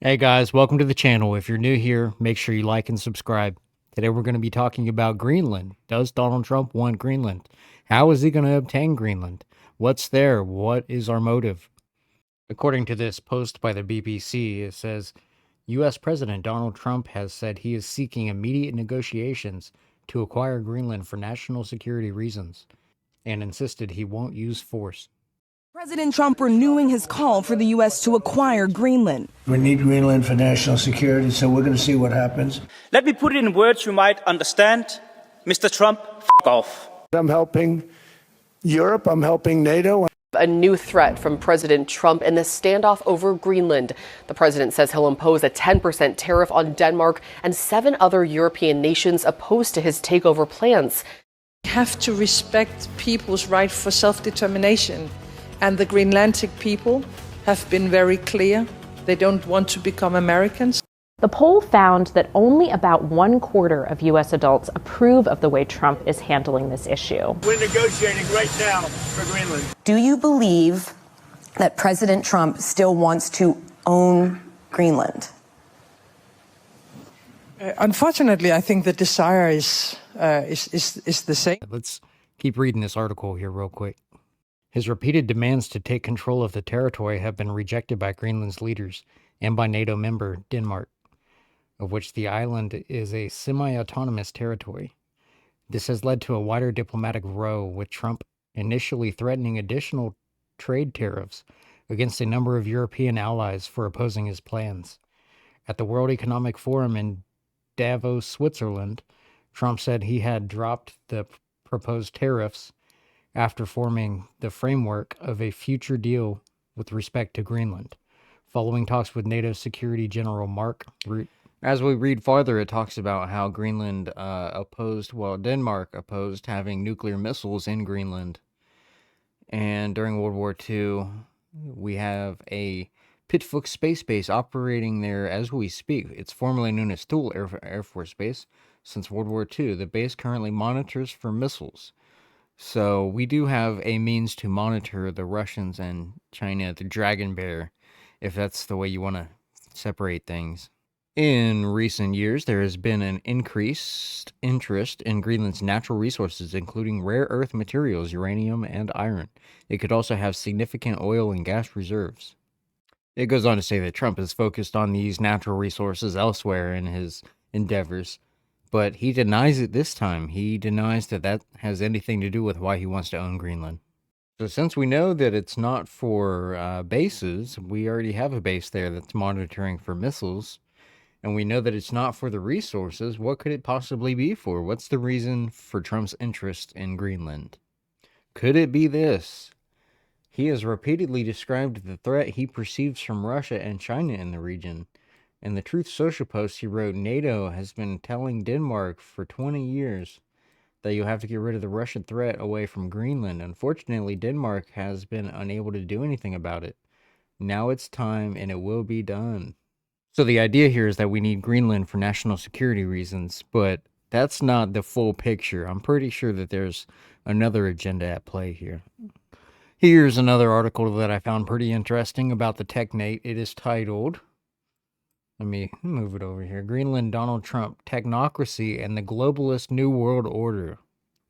Hey guys, welcome to the channel. If you're new here, make sure you like and subscribe. Today we're going to be talking about Greenland. Does Donald Trump want Greenland? How is he going to obtain Greenland? What's there? What is our motive? According to this post by the BBC, it says US President Donald Trump has said he is seeking immediate negotiations to acquire Greenland for national security reasons and insisted he won't use force. President Trump renewing his call for the U.S. to acquire Greenland. We need Greenland for national security, so we're going to see what happens. Let me put it in words you might understand. Mr. Trump, f*** off. I'm helping Europe, I'm helping NATO. A new threat from President Trump in the standoff over Greenland. The president says he'll impose a 10% tariff on Denmark and 7 other European nations opposed to his takeover plans. We have to respect people's right for self-determination. And the Greenlandic people have been very clear. They don't want to become Americans. The poll found that only about 1/4 of U.S. adults approve of the way Trump is handling this issue. We're negotiating right now for Greenland. Do you believe that President Trump still wants to own Greenland? Unfortunately, I think the desire is the same. Let's keep reading this article here real quick. His repeated demands to take control of the territory have been rejected by Greenland's leaders and by NATO member Denmark, of which the island is a semi-autonomous territory. This has led to a wider diplomatic row, with Trump initially threatening additional trade tariffs against a number of European allies for opposing his plans. At the World Economic Forum in Davos, Switzerland, Trump said he had dropped the proposed tariffs after forming the framework of a future deal with respect to Greenland, following talks with NATO Security General Mark Rutte. As we read farther, it talks about how Denmark opposed having nuclear missiles in Greenland. And during World War II, we have a Pittsburgh space base operating there as we speak. It's formerly known as Thule Air Force Base. Since World War II, the base currently monitors for missiles. So we do have a means to monitor the Russians and China, the Dragon Bear, if that's the way you want to separate things. In recent years, there has been an increased interest in Greenland's natural resources, including rare earth materials, uranium, and iron. It could also have significant oil and gas reserves. It goes on to say that Trump is focused on these natural resources elsewhere in his endeavors, but he denies it this time. He denies that that has anything to do with why he wants to own Greenland. So since we know that it's not for bases, we already have a base there that's monitoring for missiles, and we know that it's not for the resources. What could it possibly be for? What's the reason for Trump's interest in Greenland? Could it be this? He has repeatedly described the threat he perceives from Russia and China in the region. In the Truth Social post, he wrote, NATO has been telling Denmark for 20 years that you have to get rid of the Russian threat away from Greenland. Unfortunately, Denmark has been unable to do anything about it. Now it's time, and it will be done. So the idea here is that we need Greenland for national security reasons, but that's not the full picture. I'm pretty sure that there's another agenda at play here. Here's another article that I found pretty interesting about the Technate. It is titled, let me move it over here, Greenland, Donald Trump, Technocracy, and the Globalist New World Order.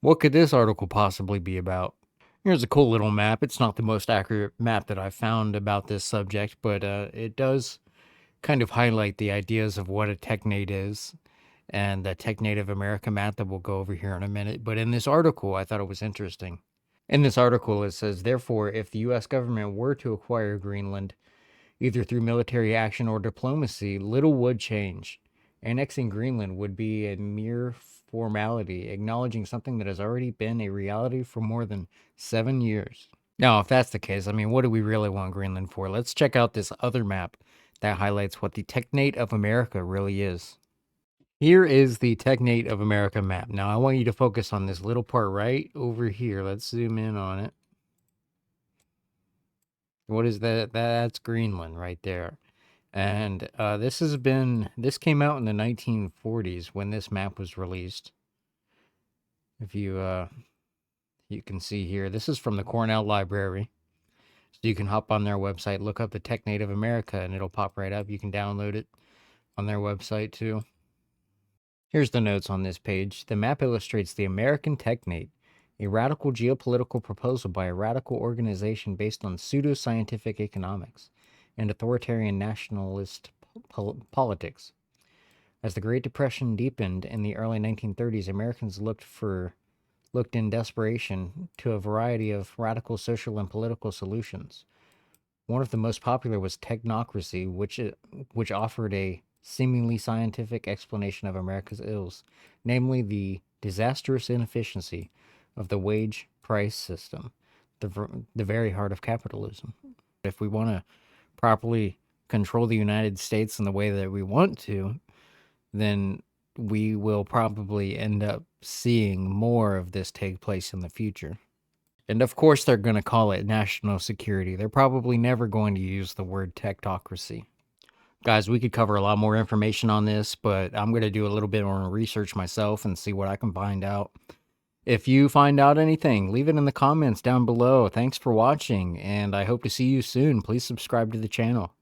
What could this article possibly be about? Here's a cool little map. It's not the most accurate map that I've found about this subject, but it does kind of highlight the ideas of what a Technate is, and the Technate of America map that we'll go over here in a minute. But in this article, I thought it was interesting. In this article, it says, therefore, if the U.S. government were to acquire Greenland, either through military action or diplomacy, little would change. Annexing Greenland would be a mere formality, acknowledging something that has already been a reality for more than 7 years. Now, if that's the case, I mean, what do we really want Greenland for? Let's check out this other map that highlights what the Technate of America really is. Here is the Technate of America map. Now, I want you to focus on this little part right over here. Let's zoom in on it. What is that? That's Greenland right there. And this came out in the 1940s when this map was released. If you can see here, this is from the Cornell Library. So you can hop on their website, look up the Technate of America, and it'll pop right up. You can download it on their website too. Here's the notes on this page. The map illustrates the American Technate, a radical geopolitical proposal by a radical organization based on pseudoscientific economics and authoritarian nationalist politics. As the Great Depression deepened in the early 1930s, Americans looked in desperation to a variety of radical social and political solutions. One of the most popular was Technocracy, which offered a seemingly scientific explanation of America's ills, namely the disastrous inefficiency of the wage price system, the very heart of capitalism. If we want to properly control the United States in the way that we want to, then we will probably end up seeing more of this take place in the future. And of course, they're going to call it national security. They're probably never going to use the word technocracy. Guys, we could cover a lot more information on this, but I'm going to do a little bit more research myself and see what I can find out. If you find out anything, leave it in the comments down below. Thanks for watching, and I hope to see you soon. Please subscribe to the channel.